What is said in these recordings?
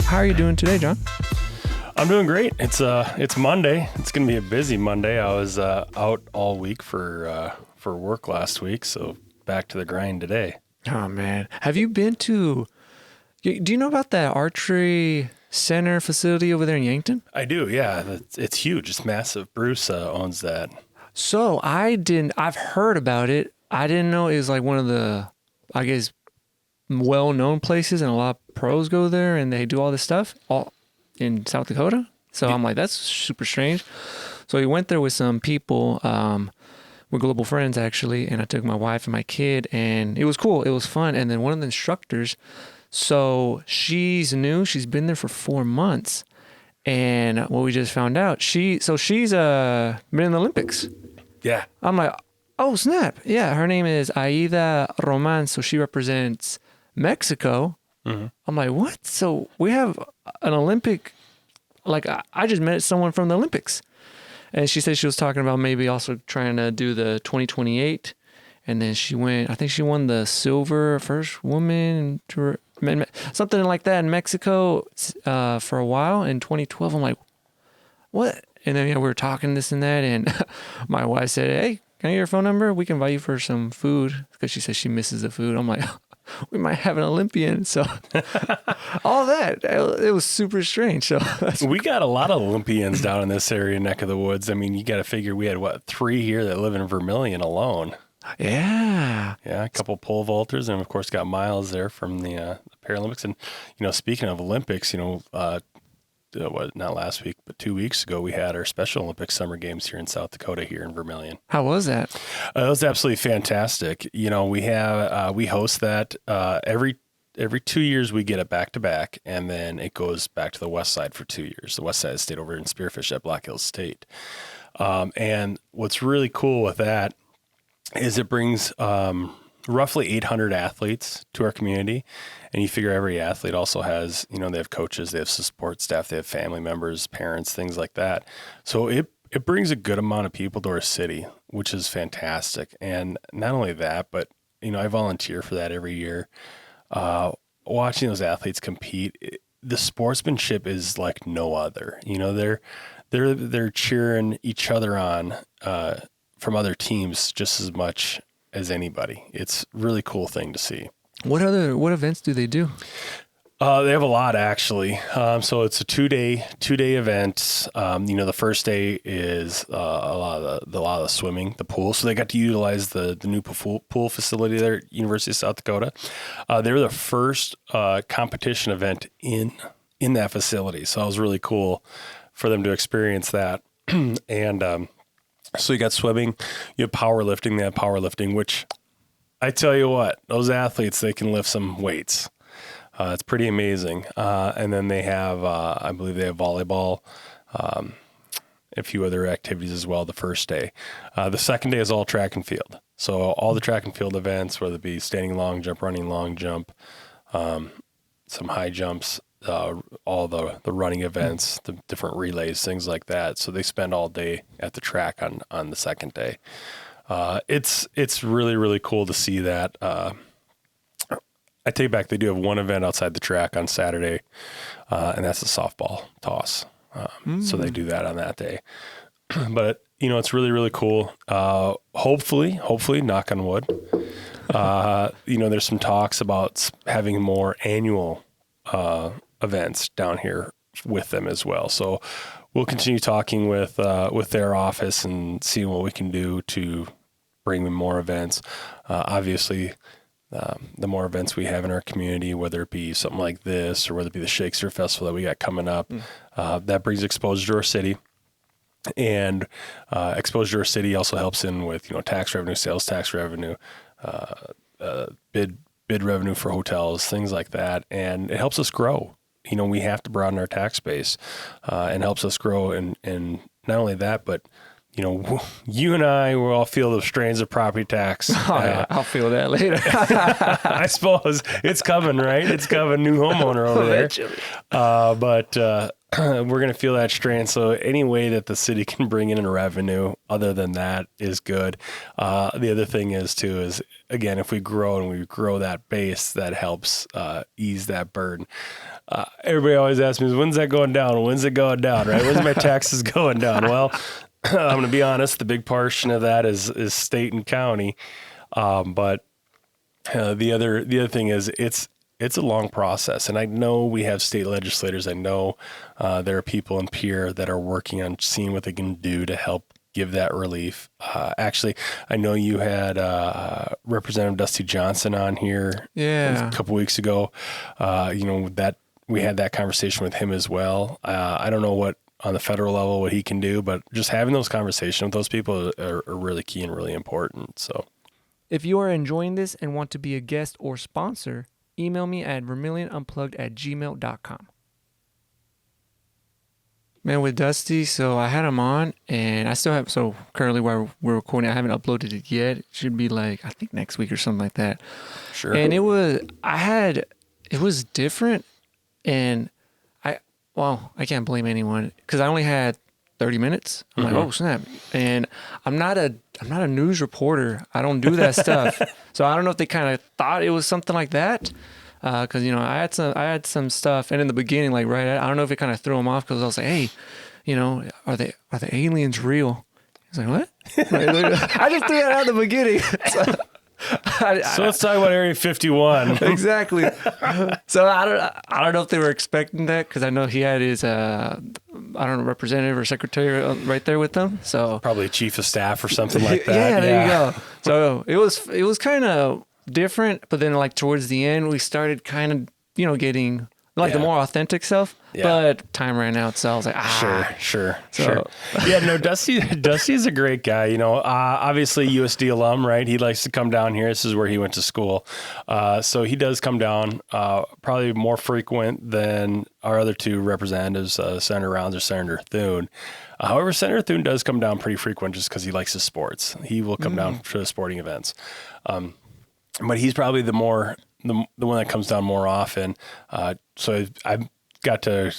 How are you doing today, John? I'm doing great. It's Monday. It's going to be a busy Monday. I was out all week for work last week, so back to the grind today. Oh, man. Have you been to... Do you know about that archery center facility over there in Yankton? I do, yeah. It's huge. It's massive. Bruce owns that. So I've heard about it. I didn't know it was like one of the, I guess, well-known places, and a lot of pros go there and they do all this stuff all in South Dakota. So I'm like, that's super strange. So we went there with some people, we're global friends actually, and I took my wife and my kid, and it was cool. It was fun. And then one of the instructors, so she's new. She's been there for 4 months. And what we just found out, she's been in the Olympics. Yeah. I'm like, oh, snap. Yeah, her name is Aida Roman, so she represents Mexico. Mm-hmm. I'm like, what? So we have an Olympic, like I just met someone from the Olympics. And she said she was talking about maybe also trying to do the 2028. And then I think she won the silver first woman, something like that in Mexico for a while in 2012. I'm like, what? And then we were talking this and that. And my wife said, hey, can I get your phone number? We can buy you for some food. Because she says she misses the food. I'm like, we might have an Olympian. So all that, it was super strange. So we got a lot of Olympians down in this area, neck of the woods. I mean, you got to figure we had, 3 here that live in Vermillion alone. Yeah. Yeah, a couple pole vaulters, and of course got Miles there from the Paralympics. And, speaking of Olympics, not last week, but 2 weeks ago, we had our Special Olympics Summer Games here in South Dakota, here in Vermillion. How was that? It was absolutely fantastic. We host that every 2 years. We get it back to back, and then it goes back to the west side for 2 years. The west side is stayed over in Spearfish at Black Hills State. And what's really cool with that is it brings roughly 800 athletes to our community. And you figure every athlete also has, they have coaches, they have support staff, they have family members, parents, things like that. So it brings a good amount of people to our city, which is fantastic. And not only that, but, I volunteer for that every year. Watching those athletes compete, the sportsmanship is like no other. They're cheering each other on from other teams just as much as anybody. It's a really cool thing to see. What events do they do? They have a lot, actually. So it's a two-day event. The first day is a lot of the swimming, the pool. So they got to utilize the new pool facility there at University of South Dakota. They were the first competition event in that facility. So it was really cool for them to experience that. And so you got swimming, you have powerlifting. They have powerlifting, which I tell you what, those athletes, they can lift some weights. It's pretty amazing. And then they have, I believe they have volleyball, a few other activities as well the first day. The second day is all track and field. So all the track and field events, whether it be standing long jump, running long jump, some high jumps, all the running events, the different relays, things like that. So they spend all day at the track on the second day. It's really, really cool to see that. I take back, they do have one event outside the track on Saturday, and that's the softball toss. So they do that on that day. But, it's really, really cool. Hopefully, knock on wood, there's some talks about having more annual events down here with them as well. So we'll continue talking with their office and seeing what we can do to bring them more events. Obviously, the more events we have in our community, whether it be something like this or whether it be the Shakespeare Festival that we got coming up, that brings exposure to our city. And exposure to our city also helps in with tax revenue, sales tax revenue, bid revenue for hotels, things like that, and it helps us grow. We have to broaden our tax base, and helps us grow. And not only that, but you and I will all feel the strains of property tax. I'll feel that later. I suppose it's coming, right? It's coming, new homeowner over there. But we're going to feel that strain. So any way that the city can bring in revenue other than that is good. The other thing is too, is again, if we grow that base, that helps ease that burden. Everybody always asks me, when's that going down? When's it going down? Right? When's my taxes going down? Well, I'm going to be honest. The big portion of that is state and county. But the other thing is it's a long process. And I know we have state legislators. I know there are people in Pierre that are working on seeing what they can do to help give that relief. Actually, I know you had Representative Dusty Johnson on here a couple weeks ago. That we had that conversation with him as well. I don't know what on the federal level what he can do, but just having those conversations with those people are really key and really important. So if you are enjoying this and want to be a guest or sponsor, email me at vermillionunplugged@gmail.com. Man, with Dusty, so I had him on, and I still have, so currently while we're recording, I haven't uploaded it yet. It should be like, I think next week or something like that. Sure. And it was different, and I can't blame anyone, because I only had 30 minutes. I'm like, oh snap. And I'm not a news reporter. I don't do that stuff. So I don't know if they kind of thought it was something like that. Cause I had some stuff, and in the beginning, like I don't know if it kind of threw them off, cause I was like, hey, are the aliens real? He's like, what? I just threw that out in the beginning. So let's talk about Area 51. Exactly. So I don't know if they were expecting that, because I know he had his representative or secretary right there with them. So probably chief of staff or something like that. Yeah, there you go. So it was kind of different, but then like towards the end we started kind of getting like the more authentic stuff. But time ran out, so I was like, sure. Yeah, no, Dusty's a great guy. Obviously USD alum, right? He likes to come down here. This is where he went to school, so he does come down probably more frequent than our other two representatives, Senator Rounds or Senator Thune. However, Senator Thune does come down pretty frequent just because he likes his sports. He will come down for the sporting events. But he's probably the one that comes down more often. So I've got to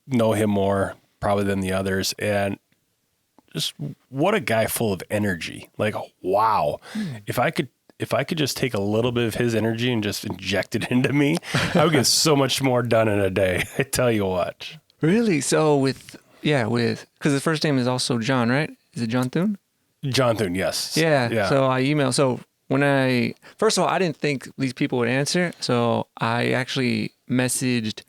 know him more probably than the others. And just what a guy full of energy. Like, wow. If I could just take a little bit of his energy and just inject it into me, I would get so much more done in a day. I tell you what. Really? So because his first name is also John, right? Is it Jon Thune? Jon Thune, yes. Yeah. So I emailed. So first of all, I didn't think these people would answer. So I actually messaged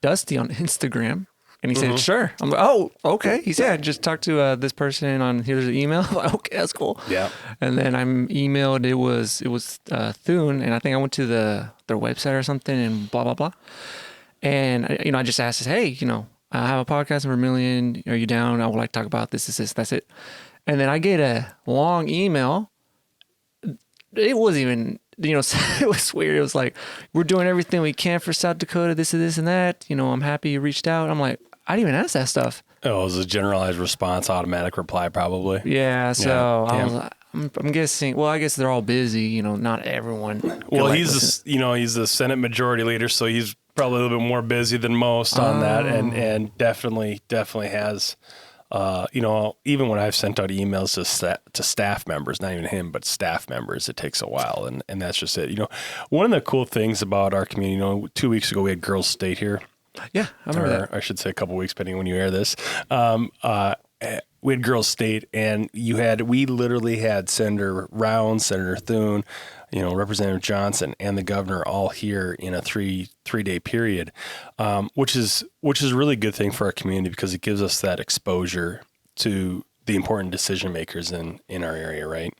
Dusty on Instagram, and he said, sure. I'm like, oh, okay. He said, just talk to this person on, here's the email. I'm like, okay, that's cool. Yeah. And then I emailed, it was Thune, and I think I went to their website or something, and blah, blah, blah. And, I just asked, hey, I have a podcast in Vermillion. Are you down? I would like to talk about this, that's it. And then I get a long email. It wasn't even, it was weird. It was like, we're doing everything we can for South Dakota, this and this and that. I'm happy you reached out. I'm like, I didn't even ask that stuff. Oh, it was a generalized response, automatic reply, probably. Yeah. So I was like, I'm guessing, well, I guess they're all busy, not everyone. Well, he's the Senate Majority Leader, so he's probably a little bit more busy than most on that, and definitely has. Even when I've sent out emails to staff members, not even him, but staff members, it takes a while, and that's just it. One of the cool things about our community, 2 weeks ago we had Girls State here. Yeah, I remember that. I should say a couple weeks, depending on when you air this. We had Girls State, and we literally had Senator Rounds, Senator Thune, Representative Johnson, and the governor all here in a three-day period, which is a really good thing for our community, because it gives us that exposure to the important decision makers in our area, right?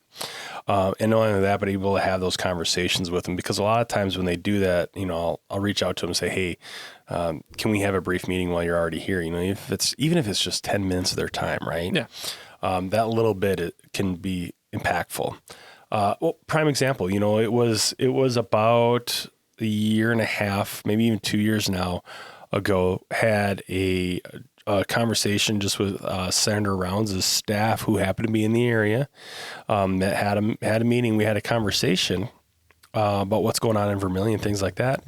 And not only that, but able to have those conversations with them, because a lot of times when they do that, I'll reach out to them and say, hey, can we have a brief meeting while you're already here? Even if it's just 10 minutes of their time, right? Yeah. That little bit, it can be impactful. Prime example, it was about a year and a half, maybe even 2 years now ago, had a conversation just with Senator Rounds' staff, who happened to be in the area, that had a meeting. We had a conversation about what's going on in Vermillion, things like that.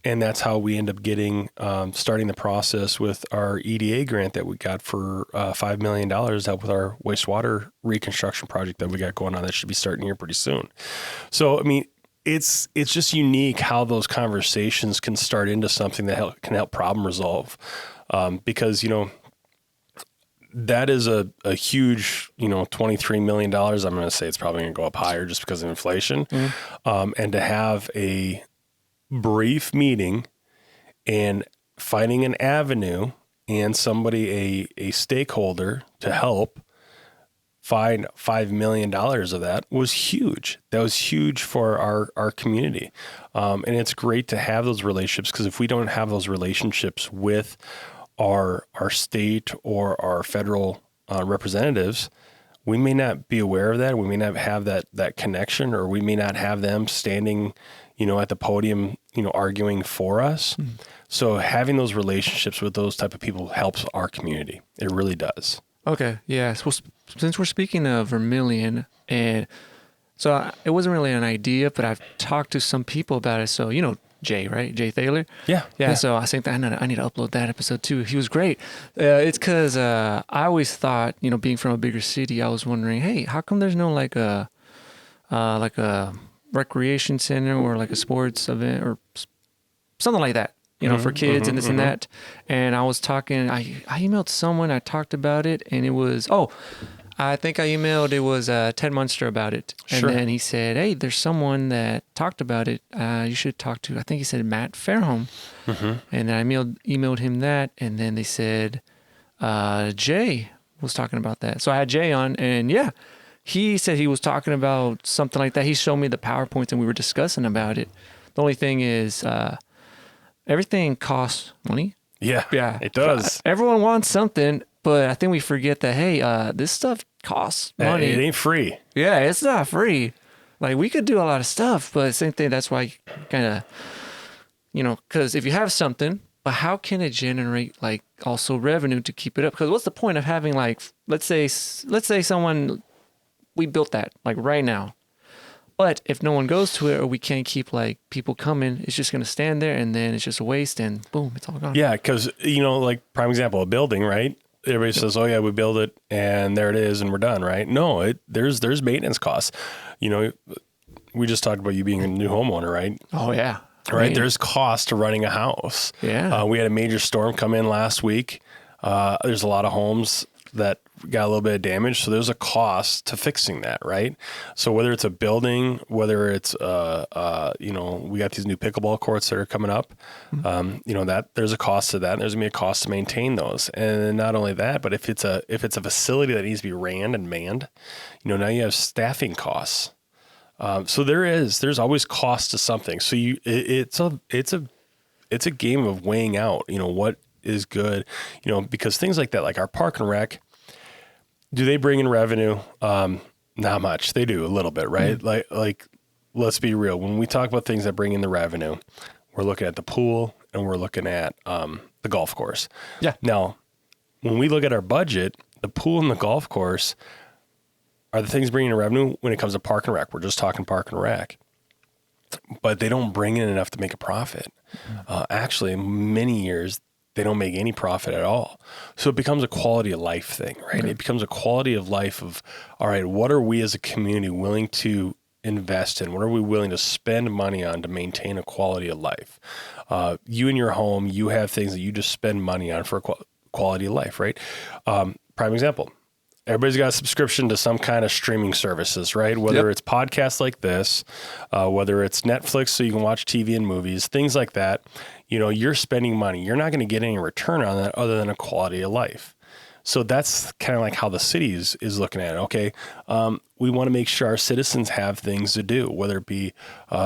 And that's how we end up getting, starting the process with our EDA grant that we got for $5 million to help with our wastewater reconstruction project that we got going on. That should be starting here pretty soon. So, I mean, it's just unique how those conversations can start into something that can help problem resolve. Because, that is a huge, $23 million. I'm going to say it's probably going to go up higher just because of inflation. And to have a brief meeting and finding an avenue and somebody, a stakeholder to help find $5 million of that was huge. That was huge for our community. And it's great to have those relationships, because if we don't have those relationships with our state or our federal representatives, we may not be aware of that. We may not have that connection, or we may not have them standing, at the podium, arguing for us. So having those relationships with those type of people helps our community. It really does. Okay. Yeah. So since we're speaking of Vermillion, and so it wasn't really an idea, but I've talked to some people about it. So, Jay, right? Jay Thaler. Yeah. So I think that I need to upload that episode too. He was great. It's because I always thought, being from a bigger city, I was wondering, hey, how come there's no like a recreation center or like a sports event or something like that, for kids and this and that. And I was talking, I emailed someone, I talked about it, and it was, I think I emailed, it was Ted Munster about it. Sure. And then he said, hey, there's someone that talked about it. You should talk to, I think he said Matt Fairholm. And then I emailed him that. And then they said, Jay was talking about that. So I had Jay on, and yeah, he said he was talking about something like that. He showed me the PowerPoints and we were discussing about it. The only thing is, everything costs money. Yeah, it does. Everyone wants something, but I think we forget that, hey, this stuff costs money. It ain't free. Yeah, it's not free. Like, we could do a lot of stuff, but same thing, that's why kind of, because if you have something, but how can it generate, like, also revenue to keep it up? Because what's the point of having, like, let's say someone, we built that, like, right now. But if no one goes to it, or we can't keep like people coming, it's just going to stand there, and then it's just a waste, and boom, it's all gone. Yeah, because like prime example, a building, right? Everybody says, "Oh yeah, we build it, and there it is, and we're done." Right? No, there's maintenance costs. We just talked about you being a new homeowner, right? Oh yeah. Right. There's cost to running a house. Yeah. We had a major storm come in last week. There's a lot of homes that got a little bit of damage. So there's a cost to fixing that, right? So whether it's a building, whether it's, we got these new pickleball courts that are coming up, that there's a cost to that. And there's gonna be a cost to maintain those. And not only that, but if it's a facility that needs to be ran and manned, now you have staffing costs. So there's always cost to something. So it's a game of weighing out, what is good, because things like that, like our park and rec, do they bring in revenue? Not much. They do a little bit, right? Mm-hmm. Like, let's be real. When we talk about things that bring in the revenue, we're looking at the pool and we're looking at the golf course. Yeah. Now, when we look at our budget, the pool and the golf course are the things bringing in revenue when it comes to park and rec. We're just talking park and rec. But they don't bring in enough to make a profit. Actually, many years, they don't make any profit at all. So it becomes a quality of life thing, right? Okay. It becomes a quality of life of, all right, what are we as a community willing to invest in? What are we willing to spend money on to maintain a quality of life? You in your home, you have things that you just spend money on for quality of life, right? Prime example. Everybody's got a subscription to some kind of streaming services, right? Whether it's podcasts like this, whether it's Netflix so you can watch TV and movies, things like that. You're spending money. You're not going to get any return on that other than a quality of life. So that's kind of like how the city is looking at it. Okay, we want to make sure our citizens have things to do, whether it be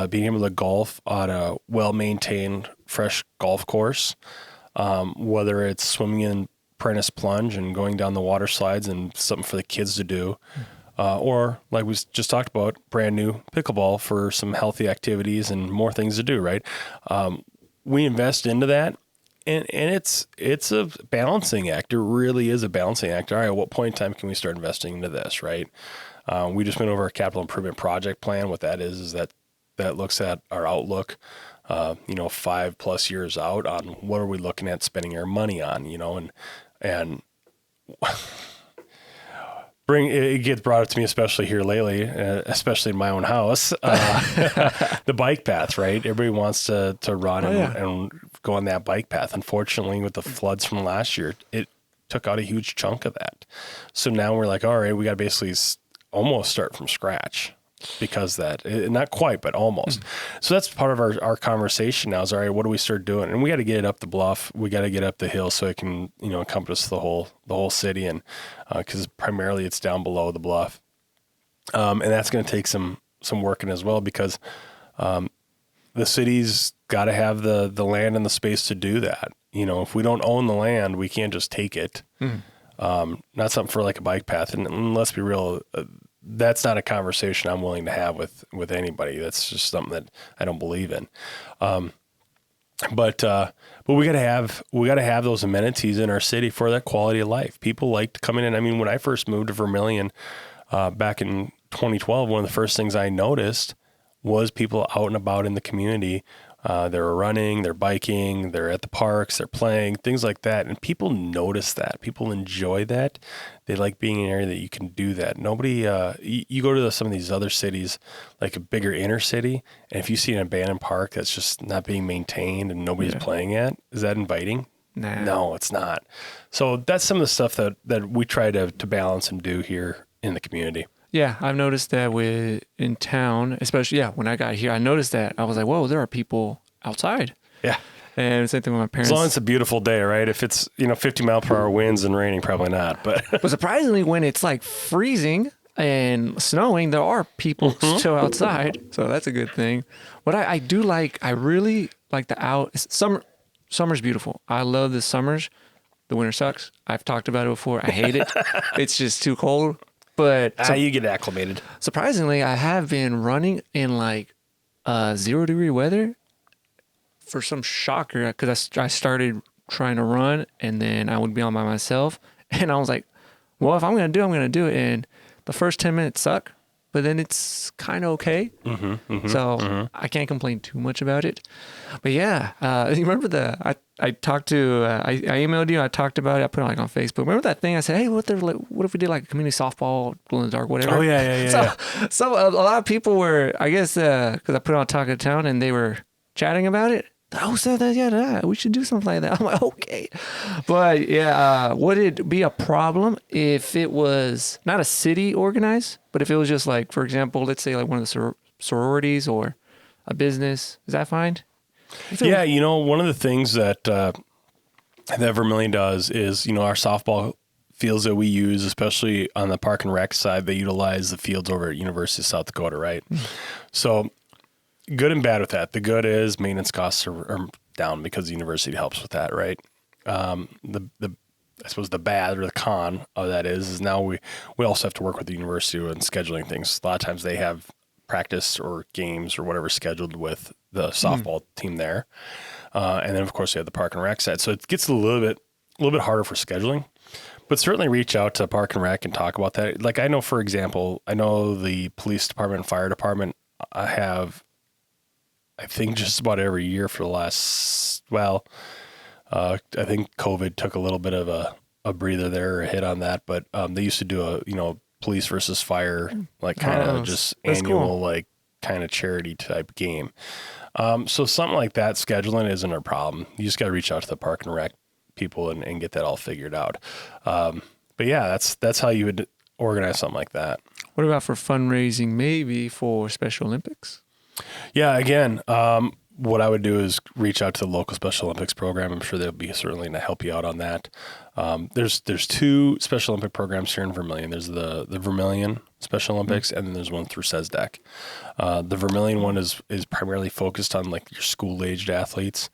being able to golf on a well-maintained, fresh golf course, whether it's swimming in apprentice plunge and going down the water slides and something for the kids to do, or like we just talked about, brand new pickleball for some healthy activities and more things to do, right? We invest into that, and it's a balancing act. It really is a balancing act. All right, at what point in time can we start investing into this, right? We just went over our capital improvement project plan. What that is that looks at our outlook 5+ years out on what are we looking at spending our money on, and it gets brought up to me, especially here lately, especially in my own house, the bike path, right? Everybody wants to run and go on that bike path. Unfortunately, with the floods from last year, it took out a huge chunk of that. So now we're like, all right, we got to basically almost start from scratch because not quite, but almost. So that's part of our conversation now is, all right, what do we start doing? And we got to get it up the bluff. We got to get up the hill so it can, encompass the whole city. And because primarily it's down below the bluff. And that's going to take some working as well, because the city's got to have the land and the space to do that. If we don't own the land, we can't just take it. Not something for like a bike path. And let's be real, that's not a conversation I'm willing to have with anybody. That's just something that I don't believe in. But we gotta have those amenities in our city for that quality of life. People like to come in. And I mean, when I first moved to Vermillion back in 2012, one of the first things I noticed was people out and about in the community. They're running, they're biking, they're at the parks, they're playing, things like that. And people notice that. People enjoy that. They like being in an area that you can do that. Nobody, you go to some of these other cities, like a bigger inner city, and if you see an abandoned park that's just not being maintained and nobody's playing at, is that inviting? Nah. No, it's not. So that's some of the stuff that we try to balance and do here in the community. Yeah, I've noticed that in town, especially, when I got here, I noticed that. I was like, whoa, there are people outside. Yeah. And same thing with my parents. As long as it's a beautiful day, right? If it's, 50-mile-per-hour winds and raining, probably not. But surprisingly, when it's like freezing and snowing, there are people still outside. So that's a good thing. What I really like summer's beautiful. I love the summers. The winter sucks. I've talked about it before. I hate it. It's just too cold. But you get acclimated. Surprisingly, I have been running in like 0-degree weather for some shocker, because I started trying to run and then I would be on by myself. And I was like, well, if I'm going to do it, I'm going to do it. And the first 10 minutes suck, but then it's kind of okay. I can't complain too much about it. But yeah, you remember I talked to, I emailed you, I talked about it, I put it like on Facebook. Remember that thing I said, hey, what if we did like a community softball, glow in the dark, whatever? Oh, yeah. So a lot of people were, I guess, because I put it on Talk of the Town and they were chatting about it. Oh, so we should do something like that. I'm like, okay. But yeah, would it be a problem if it was not a city organized, but if it was just like, for example, let's say like one of the sororities or a business? Is that fine? Yeah, one of the things that Vermillion does is, our softball fields that we use, especially on the park and rec side, they utilize the fields over at University of South Dakota, right? So good and bad with that. The good is maintenance costs are down because the university helps with that, right? I suppose the bad or the con of that is now we also have to work with the university on scheduling things. A lot of times they have practice or games or whatever scheduled with the softball team there. And then of course you have the park and rec side. So it gets a little bit harder for scheduling, but certainly reach out to Park and Rec and talk about that. Like I know, for example, the police department and fire department I think just about every year for the last, I think COVID took a little bit of a breather there or a hit on that, but they used to do a, police versus fire, like kind of just annual, cool, like kind of charity type game. So something like that, scheduling isn't a problem. You just got to reach out to the Park and Rec people and get that all figured out. But yeah, that's how you would organize something like that. What about for fundraising, maybe for Special Olympics? Yeah, again, what I would do is reach out to the local Special Olympics program. I'm sure they'll be certainly to help you out on that. There's two Special Olympic programs here in Vermillion. There's the Vermillion Special Olympics, and then there's one through SESDEC. The Vermillion one is primarily focused on like your school-aged athletes,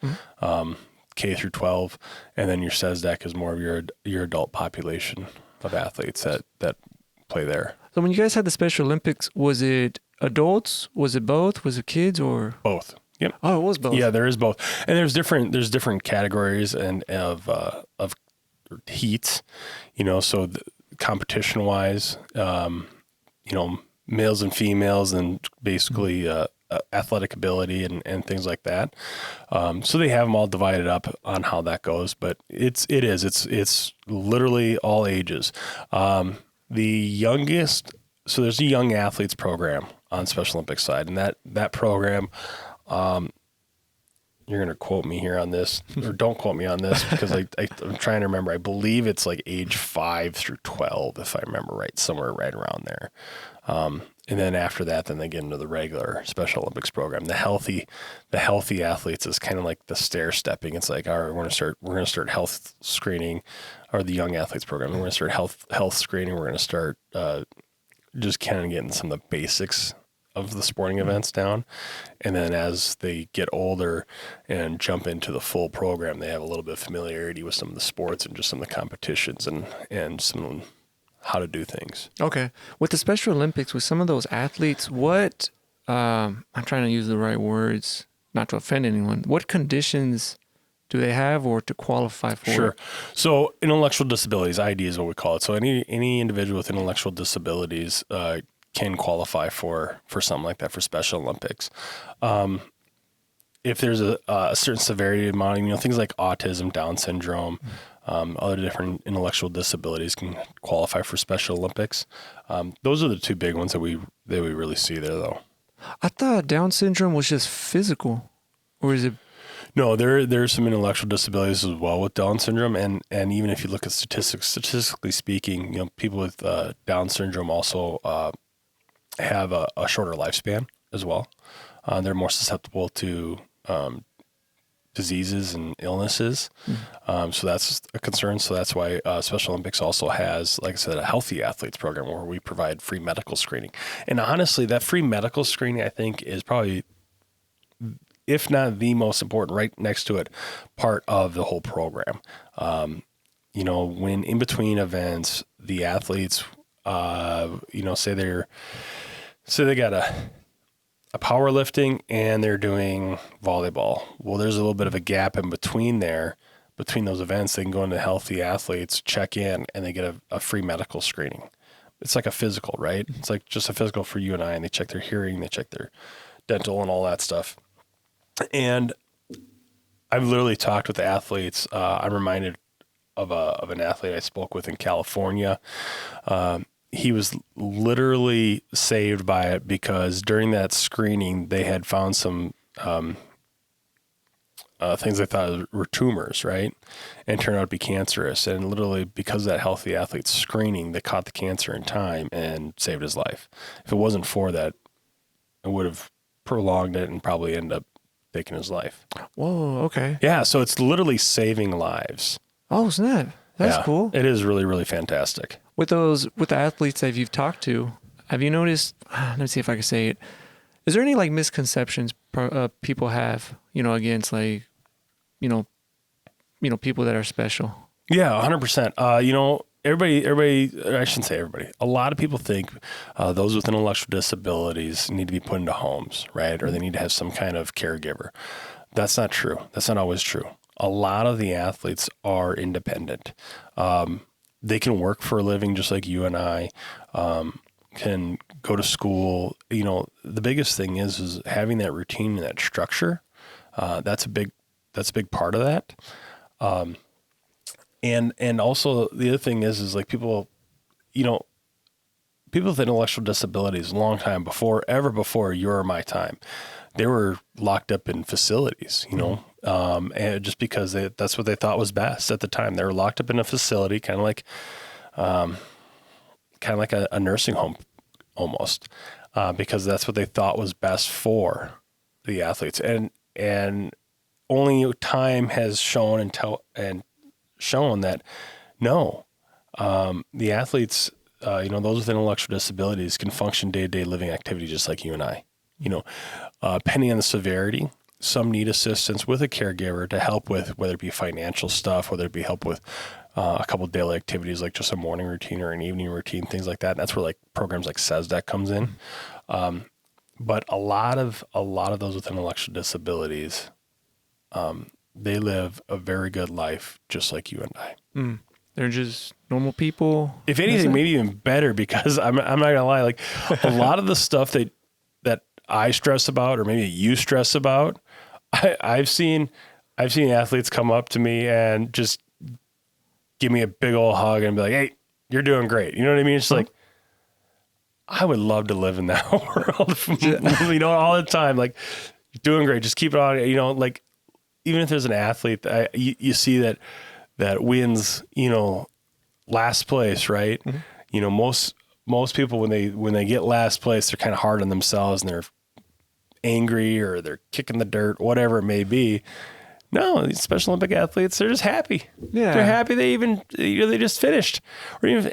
K through 12, and then your SESDEC is more of your adult population of athletes that play there. So when you guys had the Special Olympics, was it adults? Was it both? Was it kids or both? Yep. Oh, it was both. Yeah, there is both, and there's different categories and of heats, so competition wise, males and females, and basically athletic ability and things like that. So they have them all divided up on how that goes, but it's literally all ages. The youngest, so there's a young athletes program on Special Olympics side, and that program, you're going to quote me here on this, or don't quote me on this, because I'm trying to remember. I believe it's like age 5 through 12, if I remember right, somewhere right around there. And then after that, then they get into the regular Special Olympics program. The healthy athletes is kind of like the stair stepping. It's like, all right, we're going to start health screening, or the young athletes program. We're going to start health screening. We're going to start just kind of getting some of the basics of the sporting events down. And then as they get older and jump into the full program, they have a little bit of familiarity with some of the sports and just some of the competitions and some how to do things. Okay. With the Special Olympics, with some of those athletes, what, I'm trying to use the right words, not to offend anyone, what conditions do they have or to qualify for? Sure. So intellectual disabilities, ID is what we call it. So any individual with intellectual disabilities can qualify for something like that, for Special Olympics. If there's a certain severity amount, things like autism, Down syndrome, other different intellectual disabilities can qualify for Special Olympics. Those are the two big ones that we really see there, though. I thought Down syndrome was just physical, or is it? No, there's some intellectual disabilities as well with Down syndrome, and even if you look at statistically speaking, people with Down syndrome also have a shorter lifespan as well. They're more susceptible to diseases and illnesses. So that's a concern. So that's why Special Olympics also has, like I said, a healthy athletes program where we provide free medical screening. And honestly, that free medical screening, I think, is probably, if not the most important, right next to it, part of the whole program. When in between events, the athletes, say they got a powerlifting and they're doing volleyball. Well, there's a little bit of a gap in between those events. They can go into healthy athletes, check in, and they get a free medical screening. It's like a physical, right? It's like just a physical for you and I, and they check their hearing, they check their dental and all that stuff. And I've literally talked with the athletes. I'm reminded of an athlete I spoke with in California. He was literally saved by it because during that screening, they had found some things they thought were tumors, right? And turned out to be cancerous. And literally because of that healthy athlete screening, they caught the cancer in time and saved his life. If it wasn't for that, it would have prolonged it and probably ended up taking his life. Whoa, okay. Yeah, so it's literally saving lives. Oh, snap. That's cool. It is really, really fantastic. With the athletes that you've talked to, have you noticed, let me see if I can say it. Is there any like misconceptions people have, against like, people that are special? Yeah, 100%. Everybody, I shouldn't say everybody. A lot of people think those with intellectual disabilities need to be put into homes, right? Or they need to have some kind of caregiver. That's not true. That's not always true. A lot of the athletes are independent. They can work for a living just like you and I, can go to school. The biggest thing is having that routine and that structure. That's a big part of that. And also the other thing is like people with intellectual disabilities a long time before your or my time, they were locked up in facilities, and just because that's what they thought was best at the time. They were locked up in a facility, kind of like a nursing home almost, because that's what they thought was best for the athletes. And only time has shown and shown that no, the athletes, those with intellectual disabilities can function day-to-day living activity just like you and I. Depending on the severity, some need assistance with a caregiver to help with whether it be financial stuff, whether it be help with a couple of daily activities like just a morning routine or an evening routine, things like that. And that's where like programs like SESDAC comes in. But a lot of those with intellectual disabilities, they live a very good life just like you and I. They're just normal people. If anything, maybe even better, because I'm not gonna lie, like a lot of the stuff that I stress about or maybe you stress about. I've seen athletes come up to me and just give me a big old hug and be like, "Hey, you're doing great." You know what I mean? It's like, I would love to live in that world, all the time. Like, doing great. Just keep it on. Like, even if there's an athlete, you see that wins, last place, right? Mm-hmm. Most people when they get last place, they're kind of hard on themselves and they're angry or they're kicking the dirt, whatever it may be. No, these Special Olympic athletes, they're just happy. Yeah, they're happy. They even they just finished, or even.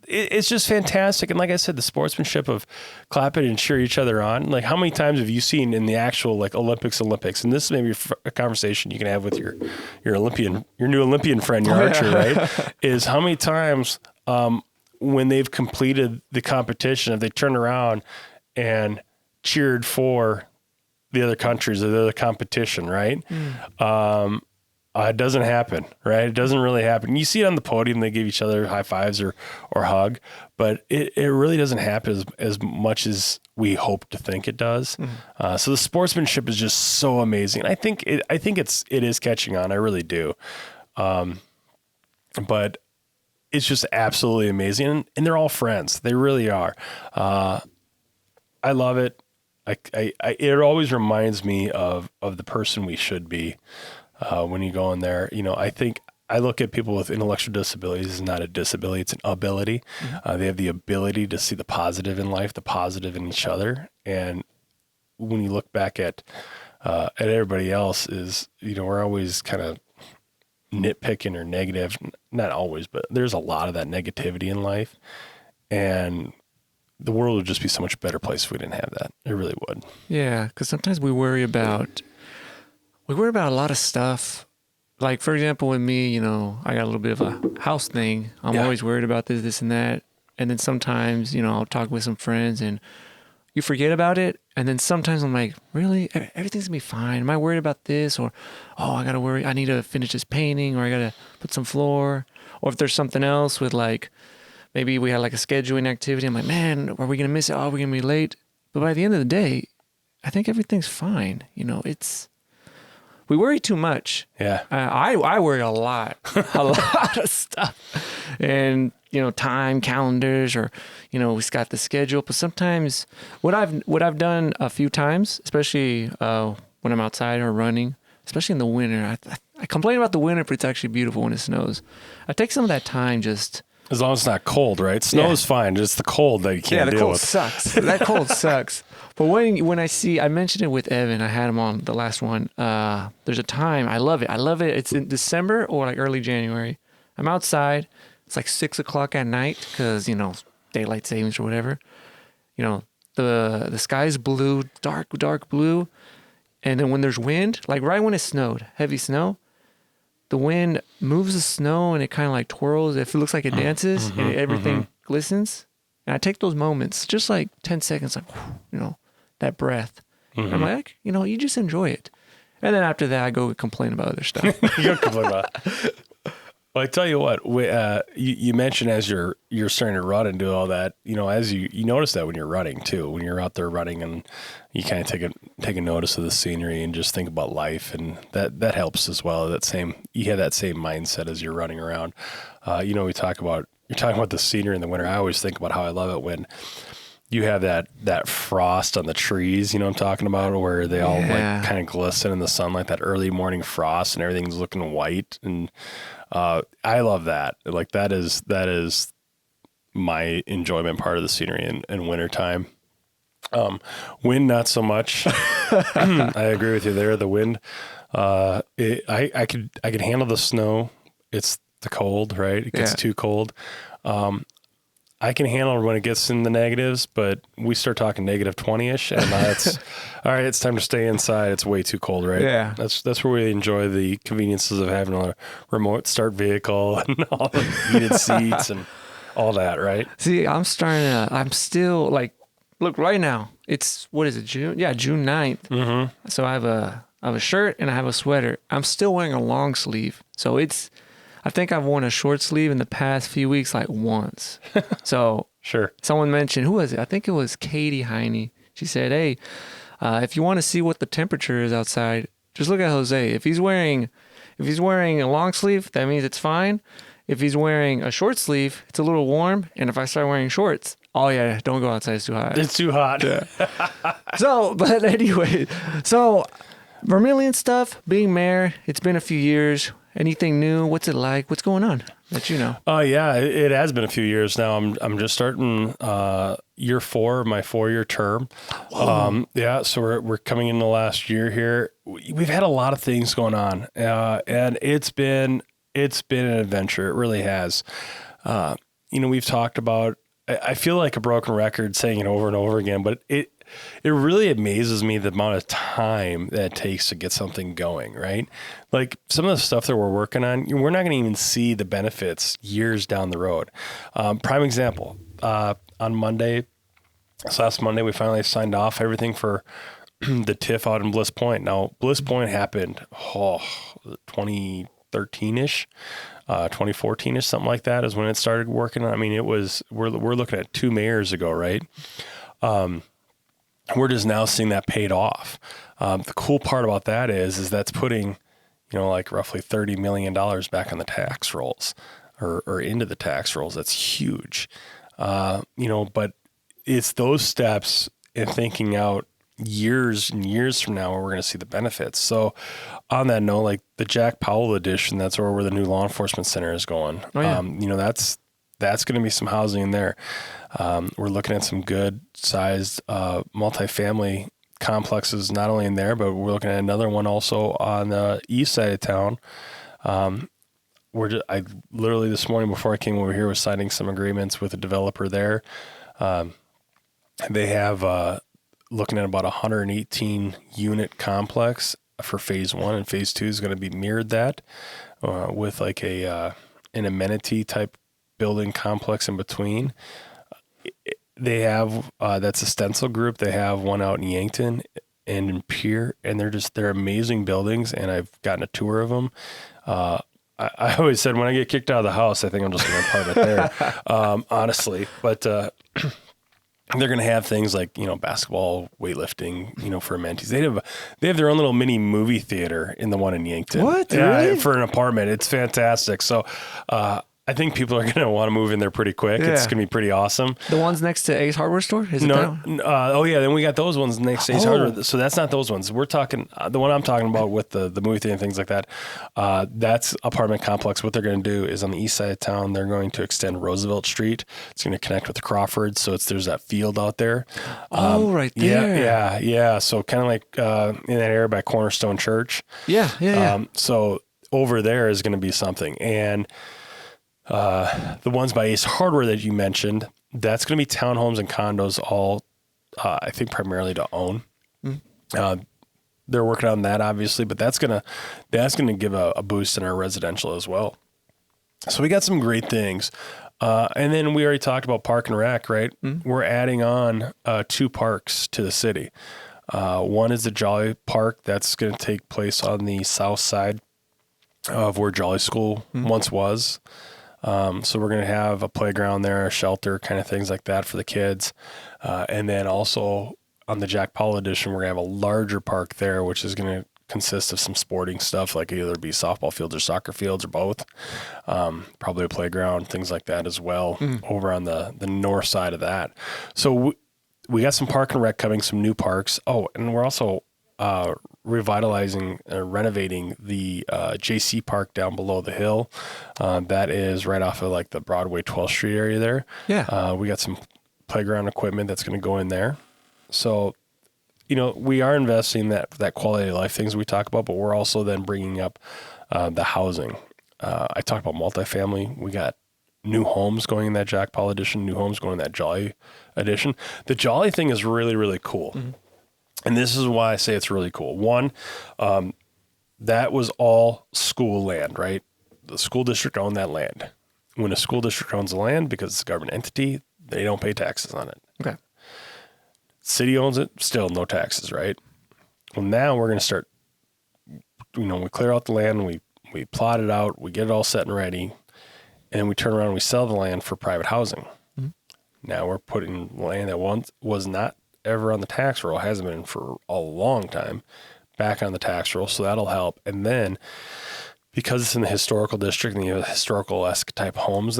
It's just fantastic. And like I said, the sportsmanship of clapping and cheer each other on. Like, how many times have you seen in the actual like Olympics? And this is maybe a conversation you can have with your new Olympian friend, your archer, right? Is how many times when they've completed the competition, if they turned around and cheered for the other countries or the other competition, right? It doesn't happen, right? It doesn't really happen. You see it on the podium, they give each other high fives or hug, but it really doesn't happen as much as we hope to think it does. Mm-hmm. So the sportsmanship is just so amazing. I think it is catching on. I really do. But it's just absolutely amazing. And they're all friends. They really are. I love it. It always reminds me of the person we should be. When you go in there, I think I look at people with intellectual disabilities as not a disability, it's an ability. Mm-hmm. They have the ability to see the positive in life, the positive in each other. And when you look back at everybody else is, we're always kind of nitpicking or negative, not always, but there's a lot of that negativity in life. And the world would just be so much better place if we didn't have that. It really would. Yeah. 'Cause sometimes we worry about a lot of stuff. Like, for example, with me, I got a little bit of a house thing. I'm always worried about this and that. And then sometimes, I'll talk with some friends and you forget about it. And then sometimes I'm like, really? Everything's gonna be fine. Am I worried about this? Or, I gotta worry. I need to finish this painting, or I gotta put some floor. Or if there's something else with like, maybe we had like a scheduling activity. I'm like, man, are we gonna miss it? Oh, we're gonna be late. But by the end of the day, I think everything's fine. We worry too much. Yeah. I worry a lot of stuff. And, time, calendars, or, we've got the schedule. But sometimes what I've done a few times, especially when I'm outside or running, especially in the winter, I complain about the winter, but it's actually beautiful when it snows. I take some of that time just... As long as it's not cold, right? Snow is fine. Just the cold that you can't deal with. Yeah, the cold sucks. That cold sucks. But when I mentioned it with Evan, I had him on the last one. There's a time, I love it. It's in December or like early January. I'm outside. It's like 6:00 at night because, daylight savings or whatever. The sky's blue, dark blue. And then when there's wind, like right when it snowed, heavy snow, the wind moves the snow and it kind of like twirls. It looks like it dances and everything glistens. And I take those moments, just like 10 seconds, like, that breath. Mm-hmm. I'm like, you just enjoy it. And then after that, I go complain about other stuff. You go complain about it. Well, I tell you what, you mentioned as you're starting to run and do all that, as you notice that when you're running too, when you're out there running and you kind of take a notice of the scenery and just think about life, and that helps as well. You have that same mindset as you're running around. You're talking about the scenery in the winter. I always think about how I love it when you have that frost on the trees, I'm talking about, where they all like kind of glisten in the sunlight, that early morning frost and everything's looking white. And I love that. Like that is my enjoyment part of the scenery in wintertime. Wind, not so much. I agree with you there. The wind, I could handle the snow. It's the cold, right? It gets too cold. I can handle when it gets in the negatives, but we start talking negative 20-ish, and it's all right. It's time to stay inside. It's way too cold, right? Yeah. That's where we enjoy the conveniences of having a remote start vehicle and all the heated seats and all that, right? See, I'm still like, look, right now it's, what is it, June? Yeah, June 9th. Mm-hmm. So I have a shirt and I have a sweater. I'm still wearing a long sleeve, so I think I've worn a short sleeve in the past few weeks, like once. So sure. Someone mentioned, who was it? I think it was Katie Heine. She said, hey, if you want to see what the temperature is outside, just look at Jose. If he's wearing a long sleeve, that means it's fine. If he's wearing a short sleeve, it's a little warm. And if I start wearing shorts, oh yeah, don't go outside. It's too hot. It's too hot. Yeah. But anyway, Vermillion stuff, being mayor, it's been a few years. Anything new? What's it like? What's going on that you know? Oh yeah, it has been a few years now. I'm just starting year 4 of my 4-year term. So we're coming into the last year here. We've had a lot of things going on, and it's been an adventure. It really has. We've talked about. I feel like a broken record saying it over and over again, but it really amazes me the amount of time that it takes to get something going, right? Like some of the stuff that we're working on, we're not going to even see the benefits years down the road. Prime example, on Monday, this last Monday, we finally signed off everything for the TIF out in Bliss Point. Now, Bliss Point happened 2013-ish. 2014-ish, something like that is when it started working on. I mean, we're looking at 2 mayors ago, right? We're just now seeing that paid off. The cool part about that is that's putting, like roughly $30 million back on the tax rolls or into the tax rolls. That's huge. But it's those steps and thinking out years and years from now where we're going to see the benefits. So on that note, like the Jack Powell edition, that's where the new law enforcement center is going. Oh, yeah. That's going to be some housing in there. We're looking at some good sized multifamily complexes, not only in there, but we're looking at another one also on the east side of town. I literally this morning before I came over here was signing some agreements with a developer there. They have looking at about 118 unit complex for phase 1, and phase 2 is going to be mirrored that with like an amenity type building complex in between. They have that's a Stencil Group. They have one out in Yankton and in Pierre, and they're amazing buildings. And I've gotten a tour of them. I always said when I get kicked out of the house, I think I'm just going to apartment there, honestly. But they're going to have things like, basketball, weightlifting, for amenities. They have their own little mini movie theater in the one in Yankton. What? Yeah, really? For an apartment. It's fantastic. So, I think people are going to want to move in there pretty quick. Yeah. It's going to be pretty awesome. The ones next to Ace Hardware Store? Is it that one? Oh yeah. Then we got those ones next to Ace Hardware. So that's not those ones. We're talking, the one I'm talking about with the movie theater and things like that. That's apartment complex. What they're going to do is on the east side of town, they're going to extend Roosevelt Street. It's going to connect with the Crawfords. So there's that field out there. Right there. Yeah. So kind of like in that area by Cornerstone Church. Yeah. So over there is going to be something. And the ones by Ace Hardware that you mentioned, that's going to be townhomes and condos, all I think primarily to own. They're working on that obviously, but that's gonna give a boost in our residential as well. So we got some great things, and then we already talked about Park and Rec, right? We're adding on 2 parks to the city. One is the Jolly Park that's going to take place on the south side of where Jolly School once was. So we're going to have a playground there, a shelter, kind of things like that for the kids. And then also on the Jack Powell edition, we're going to have a larger park there, which is going to consist of some sporting stuff, like either be softball fields or soccer fields or both. Probably a playground, things like that as well, over on the north side of that. So we got some Park and Rec coming, some new parks. Oh, and we're also revitalizing, renovating the JC Park down below the hill. That is right off of like the Broadway 12th Street area there. Yeah. We got some playground equipment that's going to go in there. So, we are investing that quality of life things we talk about, but we're also then bringing up the housing. I talked about multifamily. We got new homes going in that Jack Powell edition, new homes going in that Jolly edition. The Jolly thing is really, really cool. And this is why I say it's really cool. One, that was all school land, right? The school district owned that land. When a school district owns the land, because it's a government entity, they don't pay taxes on it. Okay. City owns it, still no taxes, right? Well, now we're going to start, we clear out the land, we plot it out, we get it all set and ready, and we turn around and we sell the land for private housing. Now we're putting land that once was not ever on the tax roll. It hasn't been for a long time. Back on the tax roll, so that'll help. And then because it's in the historical district and you have historical-esque type homes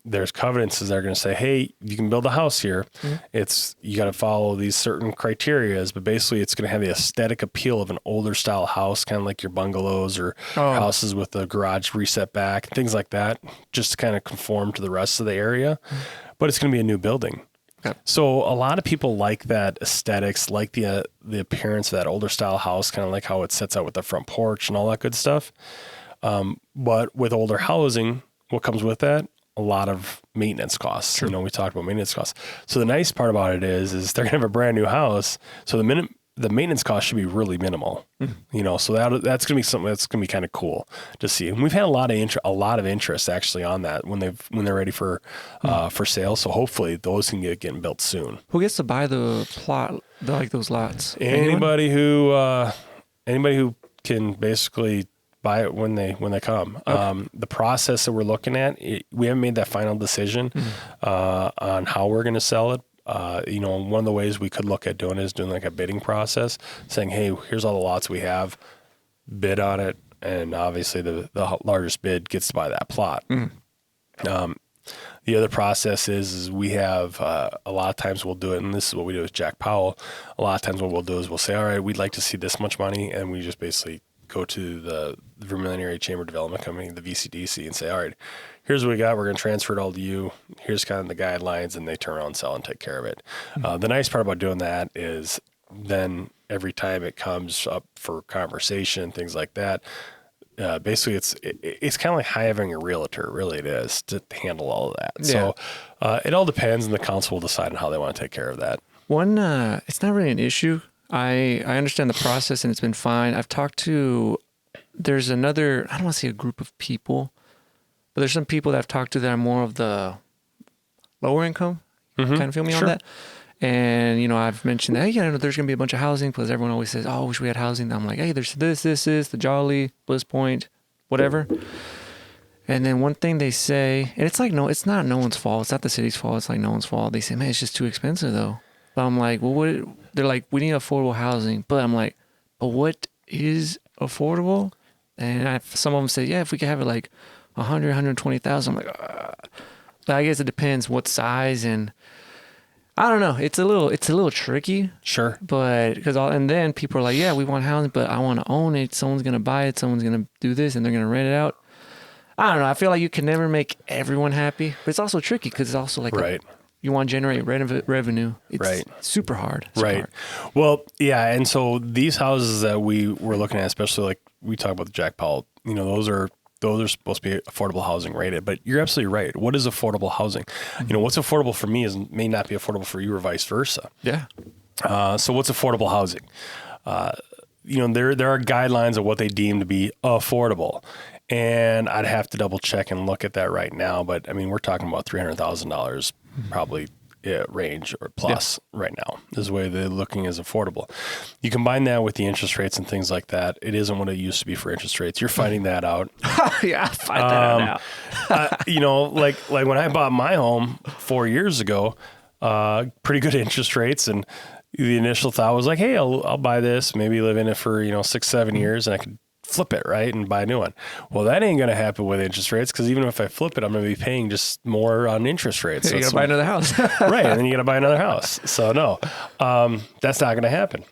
there's covenances that are going to say, hey, you can build a house here. You got to follow these certain criterias, but basically it's going to have the aesthetic appeal of an older style house, kind of like your bungalows or houses with the garage reset back, things like that, just to kind of conform to the rest of the area. But it's going to be a new building. So a lot of people like that aesthetics, like the appearance of that older style house, kind of like how it sets out with the front porch and all that good stuff. But with older housing, what comes with that? A lot of maintenance costs. Sure. We talked about maintenance costs. So the nice part about it is they're going to have a brand new house. So the maintenance cost should be really minimal. So that's going to be something that's going to be kind of cool to see. And we've had a lot of interest actually on that when they're ready for sale. So hopefully those can get getting built soon. Who gets to buy the plot, like those lots? Anybody who can basically buy it when they come. Okay. The process that we're looking at, we haven't made that final decision on how we're going to sell it. One of the ways we could look at doing like a bidding process, saying, hey, here's all the lots we have, bid on it. And obviously the largest bid gets to buy that plot. The other process is we have, a lot of times we'll do it. And this is what we do with Jack Powell. A lot of times what we'll do is we'll say, all right, we'd like to see this much money. And we just basically go to the Vermillion Area Chamber Development Company, the VCDC, and say, all right, here's what we got. We're going to transfer it all to you. Here's kind of the guidelines, and they turn around, sell, and take care of it. The nice part about doing that is then every time it comes up for conversation, things like that, basically it's kind of like having a realtor. Really, it is to handle all of that. Yeah. So it all depends, and the council will decide on how they want to take care of that. It's not really an issue. I understand the process and it's been fine. I've talked to, there's another, I don't want to say a group of people, but there's some people that I've talked to that are more of the lower income, kind of feel me on that. And, I've mentioned that, hey, there's going to be a bunch of housing because everyone always says, oh, I wish we had housing. I'm like, hey, there's this, the Jolly, Bliss Point, whatever. And then one thing they say, and it's like, no, it's not no one's fault. It's not the city's fault. It's like no one's fault. They say, man, it's just too expensive though. But I'm like, well, they're like, we need affordable housing. But I'm like, but what is affordable? And some of them say, yeah, if we could have it like 100, 120,000. I'm like, but I guess it depends what size. And I don't know. It's a little tricky. Sure. But and then people are like, yeah, we want housing, but I want to own it. Someone's going to buy it. Someone's going to do this and they're going to rent it out. I don't know. I feel like you can never make everyone happy, but it's also tricky because it's also like, right. You want to generate revenue. It's super hard. Hard. Well, yeah. And so these houses that we were looking at, especially like we talk about the Jack Powell, those are supposed to be affordable housing rated, but you're absolutely right. What is affordable housing? What's affordable for me may not be affordable for you or vice versa. Yeah. So what's affordable housing? There are guidelines of what they deem to be affordable. And I'd have to double check and look at that right now. But I mean, we're talking about $300,000 probably range or plus right now is the way they're looking as affordable. You combine that with the interest rates and things like that. It isn't what it used to be for interest rates. You're finding that out. Yeah, I find that out now. Like when I bought my home 4 years ago, pretty good interest rates. And the initial thought was like, hey, I'll buy this, maybe live in it for, 6-7 years and I could flip it, right, and buy a new one. Well, that ain't going to happen with interest rates because even if I flip it, I'm going to be paying just more on interest rates. So you got to buy another house. Right, and then you got to buy another house. So no, that's not going to happen.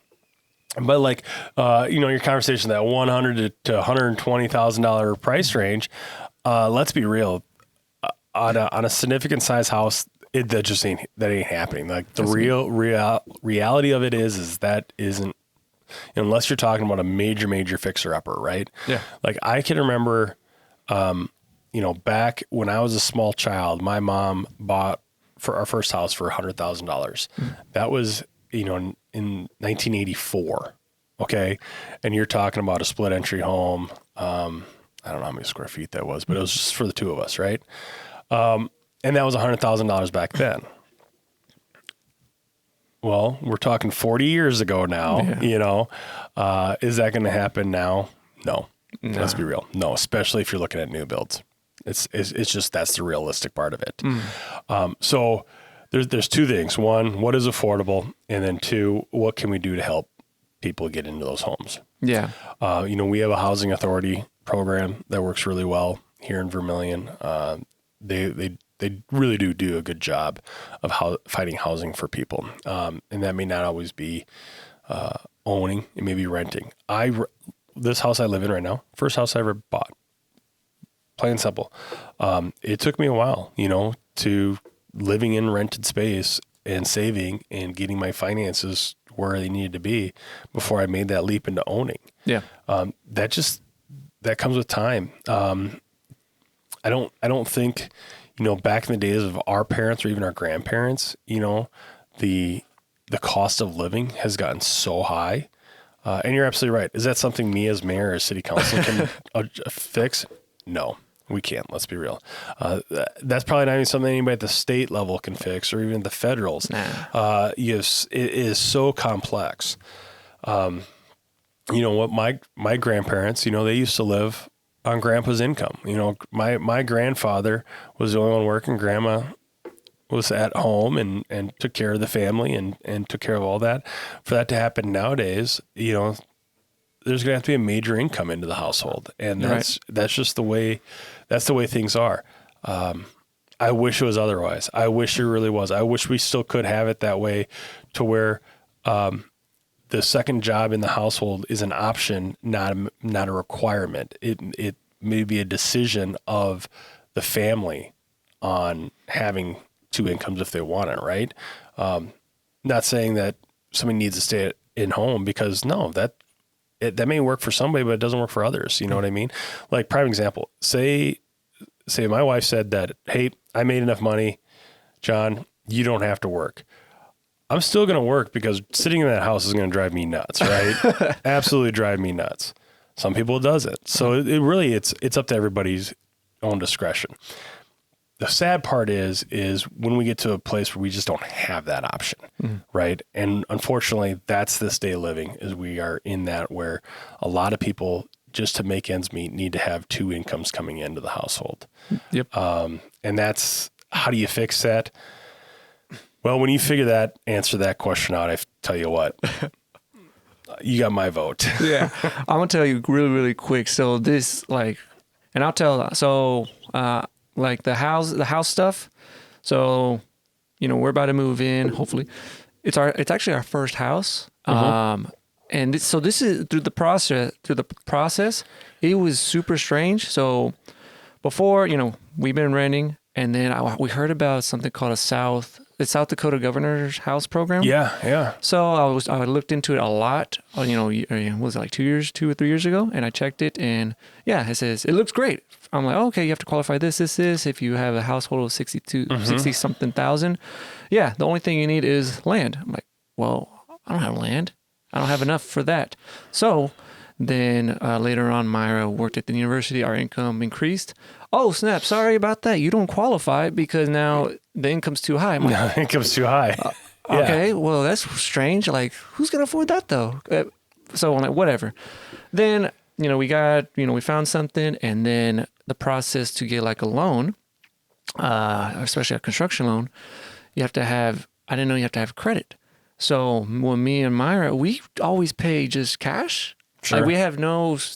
But like, your conversation, that $100,000 to $120,000 price range, let's be real, on a significant size house, that ain't happening. Like the reality of it is that isn't. Unless you're talking about a major fixer-upper, right? Yeah. Like I can remember, back when I was a small child, my mom bought for our first house for $100,000. That was, in 1984. Okay. And you're talking about a split entry home. I don't know how many square feet that was, but it was just for the two of us, right? And that was $100,000 back then. Well, we're talking 40 years ago now, is that going to happen now? No, let's be real. No, especially if you're looking at new builds. It's just, that's the realistic part of it. So there's two things. One, what is affordable? And then two, what can we do to help people get into those homes? Yeah. We have a housing authority program that works really well here in Vermillion. They really do a good job of finding housing for people. And that may not always be owning, it may be renting. This house I live in right now, first house I ever bought. Plain and simple. It took me a while, to living in rented space and saving and getting my finances where they needed to be before I made that leap into owning. Yeah. That comes with time. I don't think, back in the days of our parents or even our grandparents, the cost of living has gotten so high. And you're absolutely right. Is that something me as mayor or city council can fix? No, we can't. Let's be real. That's probably not even something anybody at the state level can fix or even the federals. Nah. It is so complex. What my grandparents, they used to live on grandpa's income. My grandfather was the only one working. Grandma was at home and took care of the family and took care of all that. For that to happen nowadays, there's going to have to be a major income into the household. And that's just the way things are. I wish it was otherwise. I wish it really was. I wish we still could have it that way to where, the second job in the household is an option, not a requirement. It may be a decision of the family on having two incomes if they want it, right? Not saying that somebody needs to stay in home, because no, that may work for somebody, but it doesn't work for others. You know what I mean? Like, prime example, say my wife said that, hey, I made enough money, John, you don't have to work. I'm still going to work because sitting in that house is going to drive me nuts, right? Absolutely drive me nuts. Some people it doesn't. So it really, it's up to everybody's own discretion. The sad part is when we get to a place where we just don't have that option, right? And unfortunately, that's this day of living, is we are in that where a lot of people, just to make ends meet, need to have two incomes coming into the household. Yep. And that's, how do you fix that? Well, when you figure that, answer that question out, I tell you what, you got my vote. Yeah. I'm going to tell you really, really quick. So this, and I'll tell, so, the house stuff. So, we're about to move in, hopefully. It's actually our first house. And so this is through the process, it was super strange. So before, we've been renting, and then we heard about something called the South Dakota Governor's House program. Yeah. So I looked into it a lot, what was it, like 2 or 3 years ago? And I checked it, and yeah, it says, it looks great. I'm like, okay, you have to qualify this, if you have a household of 60 something thousand. Yeah, the only thing you need is land. I'm like, well, I don't have land. I don't have enough for that. So then later on, Myra worked at the university. Our income increased. Oh, snap. Sorry about that. You don't qualify because now the income's too high. Like, income's too high. Okay, well, that's strange. Like, who's going to afford that, though? So I'm like, whatever. Then, we found something, and then the process to get like a loan, especially a construction loan, I didn't know you have to have credit. So when me and Myra, we always pay just cash. Sure. Like,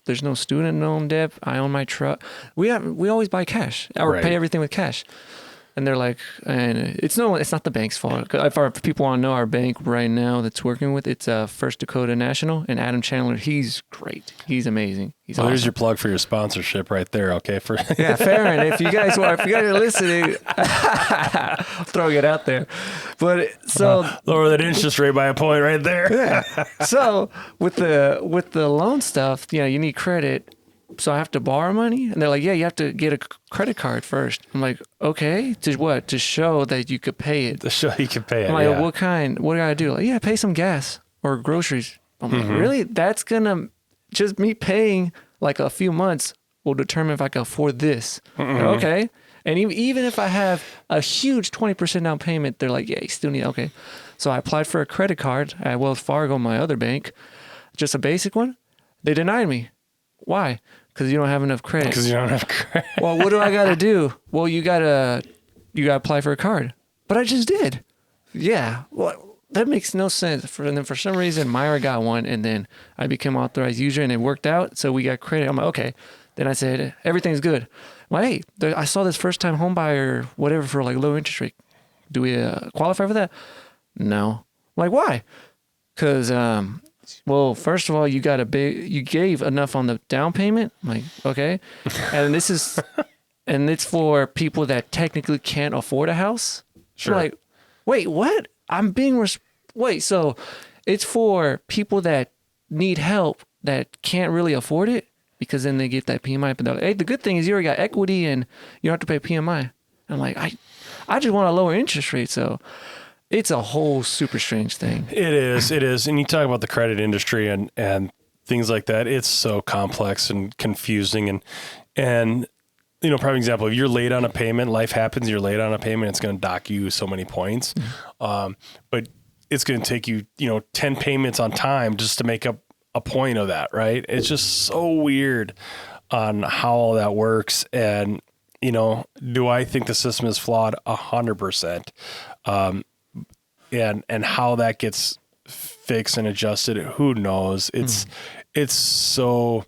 there's no student loan debt. I own my truck. We always buy cash or pay everything with cash. And they're like, and it's not the bank's fault. If people want to know our bank right now that's working with, it's First Dakota National, and Adam Chandler, he's great. He's amazing. He's awesome. There's your plug for your sponsorship right there. Okay. Yeah, Farron, if you guys are listening, throwing it out there. But so lower that interest rate by a point right there. Yeah. So with the loan stuff, you need credit. So I have to borrow money? And they're like, yeah, you have to get a credit card first. I'm like, okay, to what? To show that you could pay it. To show you can pay it, I'm like, what kind? What do I do? Like, yeah, pay some gas or groceries. I'm like, really? That's going to, just me paying like a few months will determine if I can afford this. Okay. And even if I have a huge 20% down payment, they're like, yeah, you still need, okay. So I applied for a credit card at Wells Fargo, my other bank, just a basic one. They denied me. Why? Because you don't have enough credit. Well, what do I got to do? Well, you gotta apply for a card. But I just did. Yeah. Well, that makes no sense. And then for some reason, Myra got one, and then I became authorized user, and it worked out. So we got credit. I'm like, okay. Then I said, everything's good. Well, hey, I saw this first time home buyer, whatever, for like low interest rate. Do we qualify for that? No. I'm like, why? Because, well, first of all, you gave enough on the down payment. I'm like, okay. And and it's for people that technically can't afford a house. Sure. I'm like, wait, what? Wait, so it's for people that need help that can't really afford it, because then they get that PMI. But like, hey, the good thing is you already got equity and you don't have to pay PMI. I'm like, I just want a lower interest rate. So it's a whole super strange thing. It is. And you talk about the credit industry and things like that. It's so complex and confusing. And you know, prime example, if you're late on a payment, life happens, you're late on a payment, it's going to dock you so many points. But it's going to take you, 10 payments on time just to make up a point of that, right? It's just so weird on how all that works. And, do I think the system is flawed? 100%. And how that gets fixed and adjusted, who knows? It's so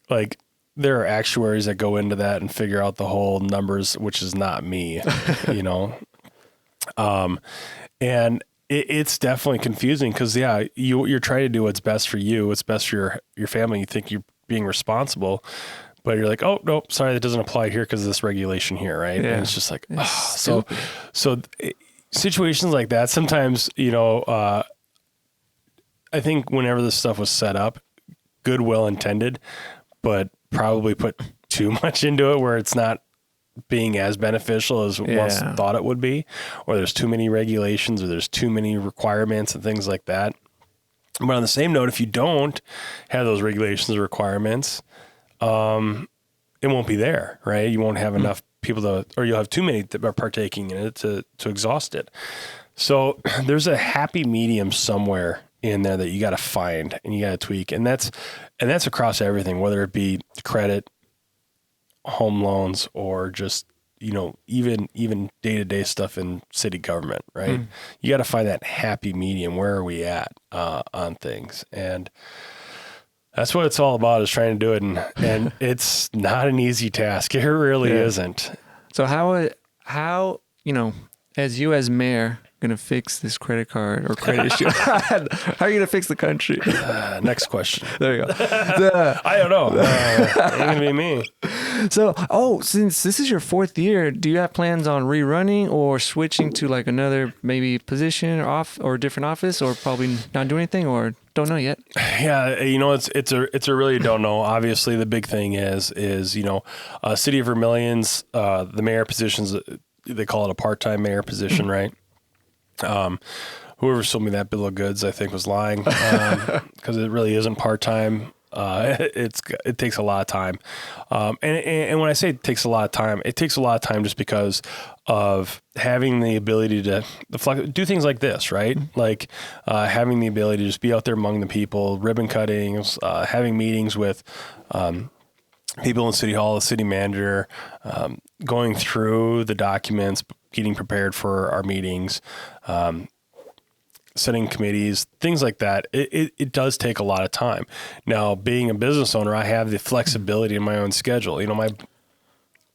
like, there are actuaries that go into that and figure out the whole numbers, which is not me, and it's definitely confusing because, you're trying to do what's best for you, what's best for your family. You think you're being responsible, but you're like, oh, no, sorry, that doesn't apply here because of this regulation here, right? Yeah. And it's just like, so situations like that, sometimes, I think whenever this stuff was set up, goodwill intended, but probably put too much into it where it's not being as beneficial as once thought it would be, or there's too many regulations, or there's too many requirements and things like that. But on the same note, if you don't have those regulations or requirements, it won't be there, right? You won't have enough people or you'll have too many that are partaking in it to exhaust it. So there's a happy medium somewhere in there that you got to find and you got to tweak. And that's across everything, whether it be credit, home loans, or just, even day-to-day stuff in city government, right? You got to find that happy medium. Where are we at on things? And that's what it's all about, is trying to do it. And it's not an easy task. It really isn't. So how, as you as mayor, going to fix this credit card or credit issue? How are you going to fix the country? Next question. There you go. I don't know. It's going to be me. So, since this is your 4th year, do you have plans on rerunning or switching to like another maybe position or a different office, or probably not do anything, or don't know yet? Yeah, it's a really don't know. Obviously, the big thing is City of Vermillion's the mayor positions. They call it a part-time mayor position, right? Whoever sold me that bill of goods, I think, was lying, because it really isn't part-time. It takes a lot of time. And when I say it takes a lot of time just because of having the ability to do things like this, right? Like, having the ability to just be out there among the people, ribbon cuttings, having meetings with, people in City Hall, the city manager, going through the documents, getting prepared for our meetings, setting committees, things like that. It does take a lot of time. Now, being a business owner, I have the flexibility in my own schedule.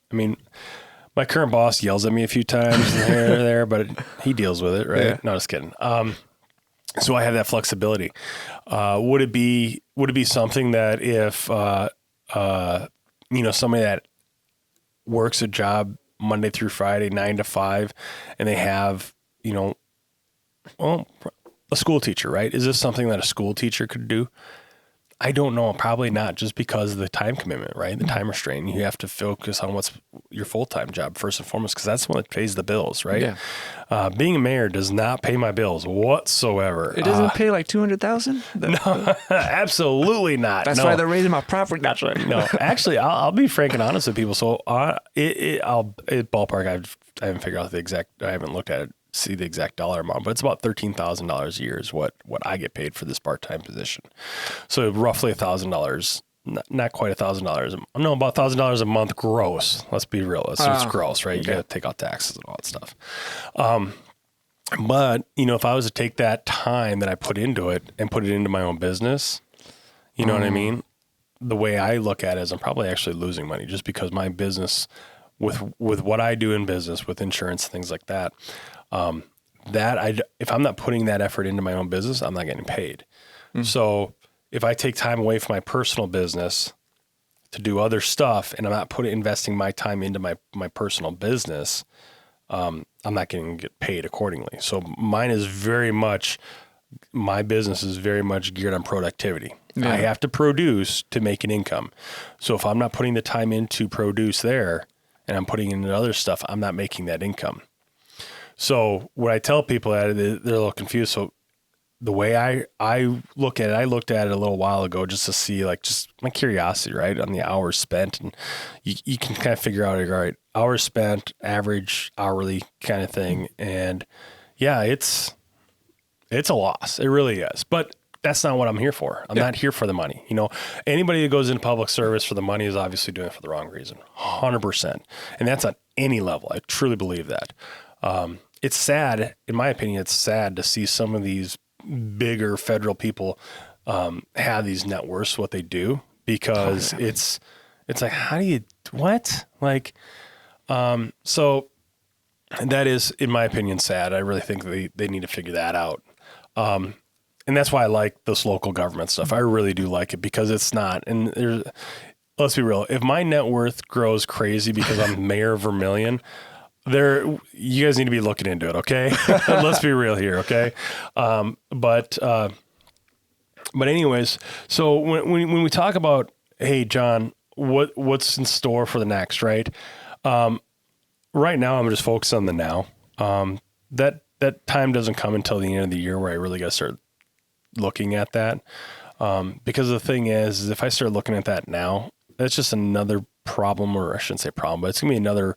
My current boss yells at me a few times here or there, but he deals with it, right? Yeah. No, just kidding. So I have that flexibility. Would it be something that if, somebody that works a job Monday through Friday, 9 to 5, and they have, a school teacher, right? Is this something that a school teacher could do? I don't know. Probably not, just because of the time commitment, right? The time restraint. You have to focus on what's your full-time job first and foremost, because that's the one that pays the bills, right? Yeah. Being a mayor does not pay my bills whatsoever. It doesn't pay like $200,000? No, absolutely not. That's why they're raising my property. That's right. No, actually, I'll be frank and honest with people. So ballpark, I haven't figured out the exact, I haven't looked at it, see the exact dollar amount, but it's about $13,000 a year is what I get paid for this part-time position. So roughly $1,000, not quite $1,000. No, about $1,000 a month gross. Let's be real. It's gross, right? You got to take out taxes and all that stuff. But, if I was to take that time that I put into it and put it into my own business, you know what I mean? The way I look at it is I'm probably actually losing money just because my business with what I do in business with insurance, things like that, if I'm not putting that effort into my own business, I'm not getting paid. So if I take time away from my personal business to do other stuff and I'm not investing my time into my personal business, I'm not going to get paid accordingly. So my business is very much geared on productivity. Yeah. I have to produce to make an income. So if I'm not putting the time into produce there and I'm putting in other stuff, I'm not making that income. So when I tell people that, they're a little confused. So the way I look at it, I looked at it a little while ago just to see, like, just my curiosity, right, on the hours spent. And you can kind of figure out, all right, hours spent, average, hourly kind of thing. And yeah, it's a loss. It really is. But that's not what I'm here for. I'm not here for the money. Anybody that goes into public service for the money is obviously doing it for the wrong reason, 100%. And that's on any level. I truly believe that. It's sad, in my opinion, it's sad to see some of these bigger federal people have these net worths, what they do, because it's like, how do you, what? Like, so that is, in my opinion, sad. I really think they need to figure that out. And that's why I like this local government stuff. I really do like it because it's not, and let's be real. If my net worth grows crazy because I'm mayor of Vermillion, you guys need to be looking into it. Okay. Let's be real here. Okay. But anyways, so when we talk about, hey, John, what's in store for the next, right? Right now I'm just focused on the now. That time doesn't come until the end of the year where I really got to start looking at that. Because the thing is if I start looking at that now, that's just another problem, or I shouldn't say problem, but it's going to be another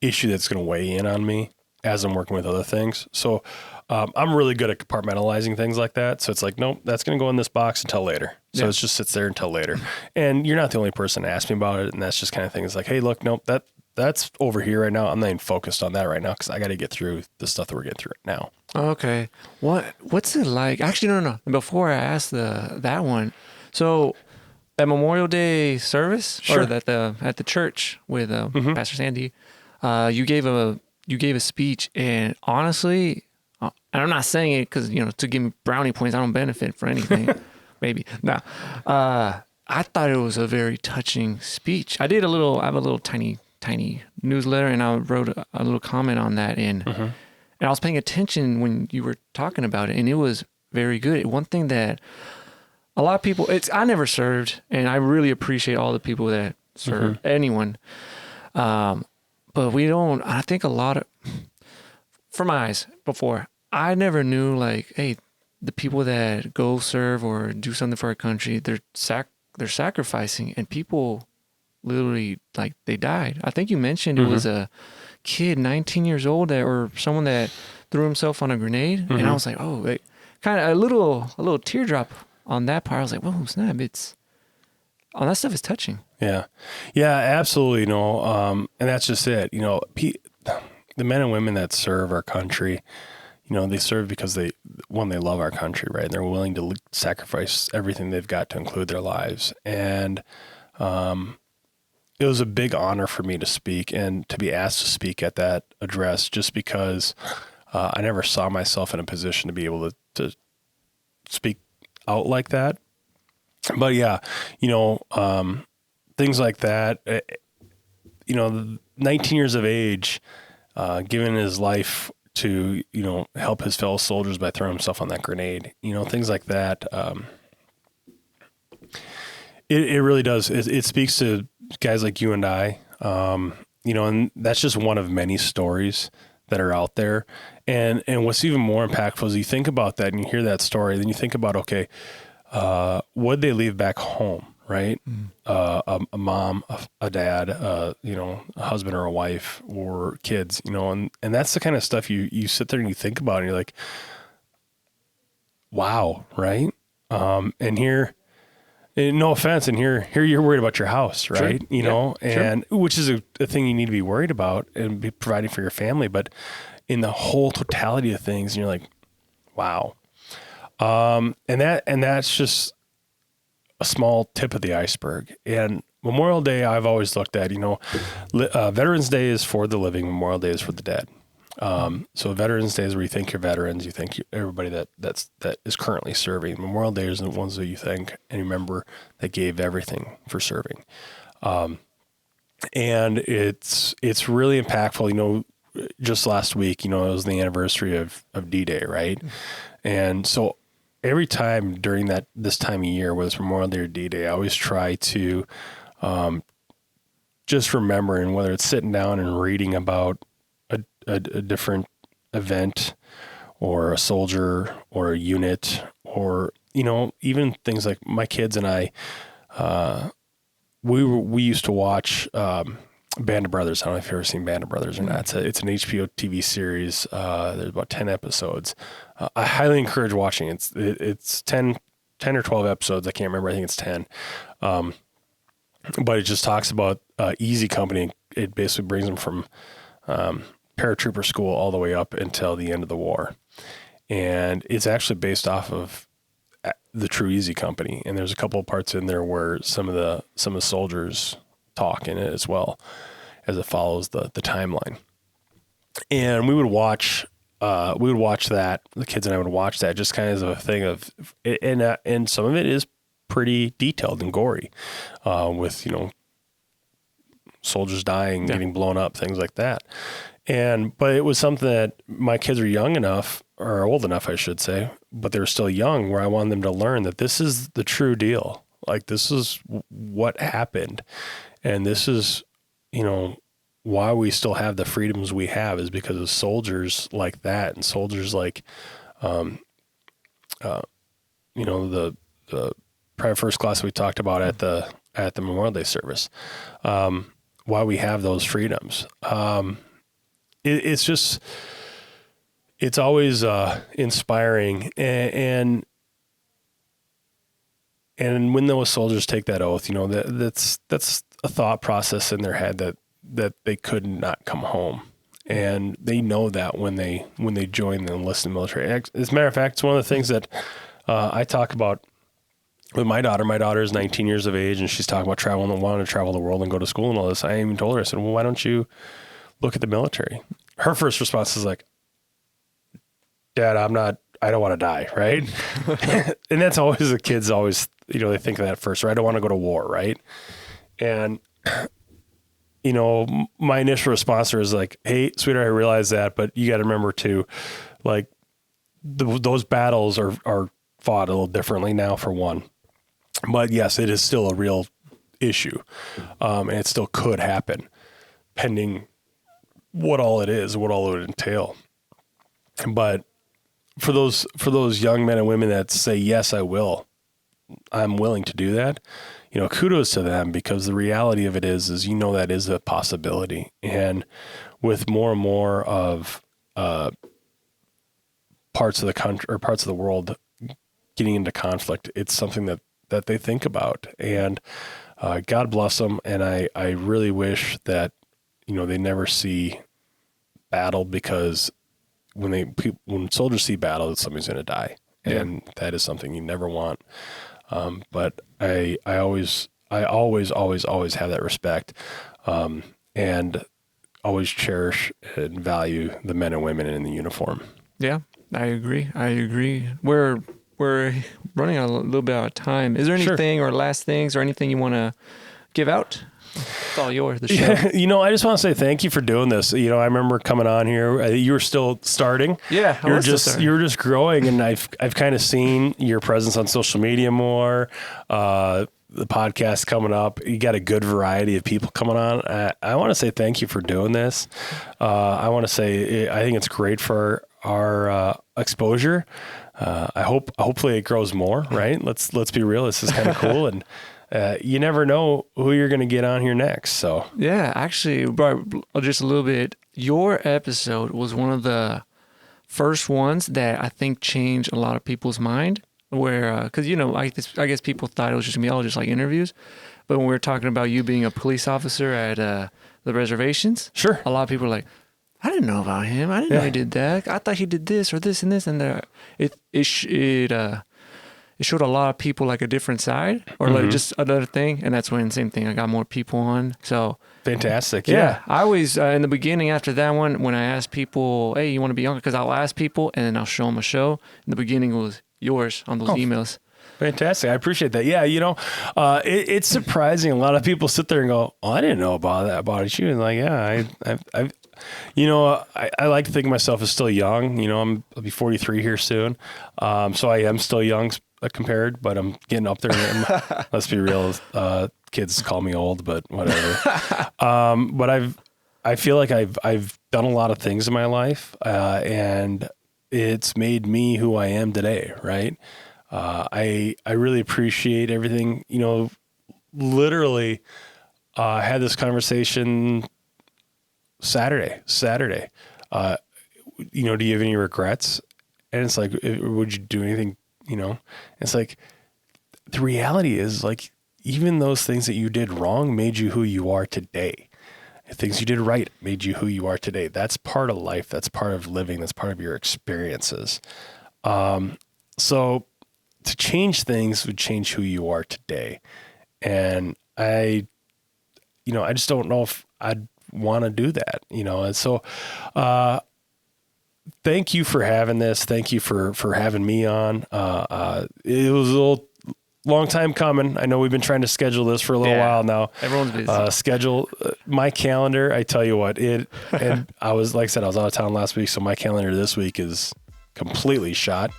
issue that's going to weigh in on me as I'm working with other things. So I'm really good at compartmentalizing things like that. So it's like, nope, that's going to go in this box until later. So it just sits there until later. And you're not the only person to ask me about it. And that's just kind of thing. It's like, hey, look, nope, that's over here right now. I'm not even focused on that right now because I got to get through the stuff that we're getting through right now. Okay. What's it like? Actually, no. Before I ask that one, so that Memorial Day service, or at the church with Pastor Sandy, you gave a speech, and honestly, and I'm not saying it because to give me brownie points. I don't benefit for anything. Maybe no. I thought it was a very touching speech. I have a little tiny newsletter, and I wrote a little comment on that, and I was paying attention when you were talking about it, and it was very good. One thing that a lot of people, I never served, and I really appreciate all the people that serve anyone. But I think a lot of, from my eyes before, I never knew, like, hey, the people that go serve or do something for our country, they're sacrificing, and people literally, like, they died. I think you mentioned it was a kid, 19 years old, or someone that threw himself on a grenade. And I was like, oh, kind of a little teardrop on that part. I was like, whoa, snap. All that stuff is touching. Yeah. Yeah, absolutely. And that's just it. The men and women that serve our country, they serve because they love our country, right? And they're willing to sacrifice everything they've got to include their lives. And, it was a big honor for me to speak and to be asked to speak at that address, just because I never saw myself in a position to be able to speak out like that. But yeah, things like that, 19 years of age, giving his life to, help his fellow soldiers by throwing himself on that grenade, things like that. It really does. It speaks to guys like you and I, and that's just one of many stories that are out there. And what's even more impactful is you think about that and you hear that story, then you think about, okay, what'd they leave back home, right? A mom, a dad, a husband or a wife or kids, and that's the kind of stuff you sit there and you think about and you're like, wow, right? And here, no offense, and here you're worried about your house, right? Sure. And which is a thing you need to be worried about and be providing for your family. But, in the whole totality of things. And you're like, wow. And that's just a small tip of the iceberg. And Memorial Day, I've always looked at, Veterans Day is for the living, Memorial Day is for the dead. So Veterans Day is where you thank your veterans, you thank everybody that is currently serving. Memorial Day is the ones that you thank and remember that gave everything for serving. And it's really impactful. Just last week, it was the anniversary of D-Day, right? And so every time during this time of year, whether it's Memorial Day or D-Day, I always try to just remember, and whether it's sitting down and reading about a different event or a soldier or a unit, or, even things like my kids and I, we used to watch Band of Brothers. I don't know if you've ever seen Band of Brothers or not. It's an HBO TV series. There's about 10 episodes. I highly encourage watching. It's 10 or 12 episodes. I can't remember. I think it's 10. But it just talks about Easy Company. It basically brings them from paratrooper school all the way up until the end of the war. And it's actually based off of the true Easy Company. And there's a couple of parts in there where some of the soldiers talk in it as well, as it follows the timeline. And we would watch that. The kids and I would watch that just kind of as a thing of, and some of it is pretty detailed and gory, with, soldiers dying, getting blown up, things like that. But it was something that my kids were young enough, or old enough, I should say, but they were still young, where I wanted them to learn that this is the true deal. Like, this is what happened. And this is, why we still have the freedoms we have, is because of soldiers like that, and soldiers like, the private first class we talked about at the Memorial Day service. Why we have those freedoms. It's always inspiring, and when those soldiers take that oath, that's a thought process in their head that they could not come home, and they know that when they join the enlisted military. As a matter of fact, it's one of the things that I talk about with my daughter. My daughter is 19 years of age, and she's talking about traveling and wanting to travel the world and go to school and all this. I even told her, I said, well, why don't you look at the military? Her first response is like, Dad, I don't want to die, right? And that's always, the kids always, they think of that first, right? I don't want to go to war, right? And, my initial response is like, hey, sweetheart, I realize that, but you got to remember too, like, those battles are fought a little differently now, for one. But yes, it is still a real issue. And it still could happen, pending what all it is, what all it would entail. But for those young men and women that say, yes, I'm willing to do that, kudos to them, because the reality of it is that is a possibility. And with more and more of parts of the country or parts of the world getting into conflict, it's something that they think about. And God bless them. And I really wish that, they never see battle, because when soldiers see battle, somebody's going to die. Yeah. And that is something you never want. But I always have that respect, and always cherish and value the men and women in the uniform. Yeah, I agree. We're running a little bit out of time. Is there anything or last things or anything you want to give out? It's all yours, the show. Yeah, I just want to say thank you for doing this. I remember coming on here. You were still starting. Yeah, you were just growing, and I've kind of seen your presence on social media more. The podcast coming up. You got a good variety of people coming on. I want to say thank you for doing this. I want to say I think it's great for our exposure. Hopefully it grows more. Right? Let's be real. This is kind of cool, and you never know who you're going to get on here next. So yeah, actually, just a little bit. Your episode was one of the first ones that I think changed a lot of people's mind. Where, because I guess people thought it was just gonna be all just like interviews, but when we were talking about you being a police officer at the reservations, sure, a lot of people are like, I didn't know about him. I didn't know he did that. I thought he did this or this and this. And it showed a lot of people like a different side or like just another thing. And that's when same thing. I got more people on. So fantastic. Yeah. I always, in the beginning after that one, when I asked people, hey, you want to be on? Because I'll ask people and then I'll show them a show. In the beginning it was yours on those emails. Fantastic. I appreciate that. Yeah. You know, it's surprising. A lot of people sit there and go, oh, I didn't know about that about it. And like, yeah, I've you know, I like to think of myself as still young. You know, I'll be 43 here soon. So I am still young compared, but I'm getting up there. Let's be real. Kids call me old, but whatever. But I feel like I've done a lot of things in my life, and it's made me who I am today. Right. I really appreciate everything, you know, literally, had this conversation Saturday, you know, do you have any regrets? And it's like, would you do anything? You know, it's like, the reality is like, even those things that you did wrong made you who you are today. Things you did right made you who you are today. That's part of life. That's part of living. That's part of your experiences. So to change things would change who you are today. And I just don't know if I'd want to do that, you know? And so, thank you for having this. Thank you for having me on. It was a little long time coming. I know we've been trying to schedule this for a little while now. Everyone's busy. Schedule my calendar. I tell you what, and I was, like I said, I was out of town last week. So my calendar this week is completely shot,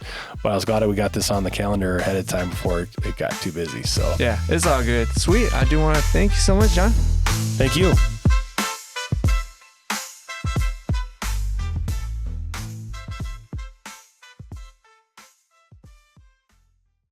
but I was glad that we got this on the calendar ahead of time before it got too busy. So yeah, it's all good. Sweet. I do want to thank you so much, John. Thank you.